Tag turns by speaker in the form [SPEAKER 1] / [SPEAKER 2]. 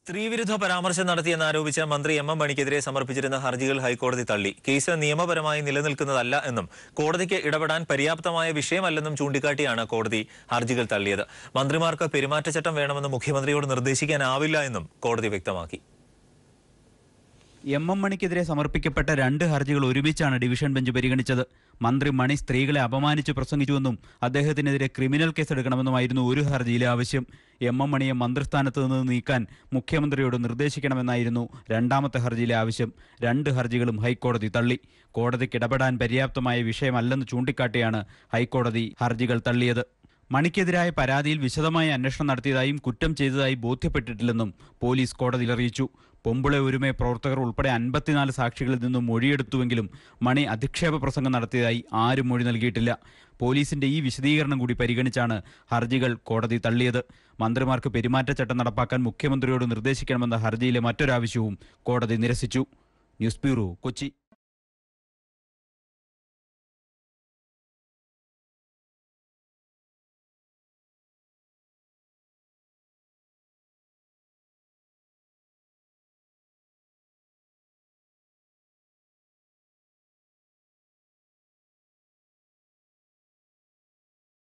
[SPEAKER 1] സ്ത്രീവിരുദ്ധ പരാമർശം നടത്തിയെന്നാരോപിച്ച മന്ത്രി എം മണിക്കെതിരെ സമർപ്പിച്ചിരുന്ന ഹർജികൾ ഹൈക്കോടതി തള്ളി. കേസ് നിയമപരമായി നിലനിൽക്കുന്നതല്ല എന്നും കോടതിക്ക് ഇടപെടാൻ പര്യാപ്തമായ വിഷയമല്ലെന്നും ചൂണ്ടിക്കാട്ടിയാണ് കോടതി ഹർജികൾ തള്ളിയത്. മന്ത്രിമാർക്ക് പെരുമാറ്റച്ചട്ടം വേണമെന്ന് മുഖ്യമന്ത്രിയോട് നിർദ്ദേശിക്കാനാവില്ല എന്നും കോടതി വ്യക്തമാക്കി.
[SPEAKER 2] എം മണിക്കെതിരെ സമർപ്പിക്കപ്പെട്ട 2 ഹർജികൾ ഒരുമിച്ചാണ് ഡിവിഷൻ ബെഞ്ച് പരിഗണിച്ചത്. മന്ത്രി മണി സ്ത്രീകളെ അപമാനിച്ച് പ്രസംഗിച്ചുവെന്നും അദ്ദേഹത്തിനെതിരെ ക്രിമിനൽ കേസെടുക്കണമെന്നുമായിരുന്നു ഒരു ഹർജിയിലെ ആവശ്യം. എം മണിയെ മന്ത്രിസ്ഥാനത്ത് നിന്ന് നീക്കാൻ മുഖ്യമന്ത്രിയോട് നിർദ്ദേശിക്കണമെന്നായിരുന്നു രണ്ടാമത്തെ ഹർജിയിലെ ആവശ്യം. 2 ഹർജികളും ഹൈക്കോടതി തള്ളി. കോടതിക്ക് ഇടപെടാൻ പര്യാപ്തമായ വിഷയമല്ലെന്ന് ചൂണ്ടിക്കാട്ടിയാണ് ഹൈക്കോടതി ഹർജികൾ തള്ളിയത്. മണിക്കെതിരായ പരാതിയിൽ വിശദമായ അന്വേഷണം നടത്തിയതായും കുറ്റം ചെയ്തതായി ബോധ്യപ്പെട്ടിട്ടില്ലെന്നും പോലീസ് കോടതിയിൽ അറിയിച്ചു. പൊമ്പുള ഒരുമെ പ്രവർത്തകർ ഉൾപ്പെടെ 54 സാക്ഷികളിൽ നിന്നും മൊഴിയെടുത്തുവെങ്കിലും മണി അധിക്ഷേപ പ്രസംഗം നടത്തിയതായി ആരും മൊഴി നൽകിയിട്ടില്ല. പോലീസിന്റെ ഈ വിശദീകരണം കൂടി പരിഗണിച്ചാണ് ഹർജികൾ കോടതി തള്ളിയത്. മന്ത്രിമാർക്ക് പെരുമാറ്റച്ചട്ടം നടപ്പാക്കാൻ മുഖ്യമന്ത്രിയോട് നിർദ്ദേശിക്കണമെന്ന ഹർജിയിലെ മറ്റൊരാവശ്യവും കോടതി നിരസിച്ചു. News bureau, Kochi.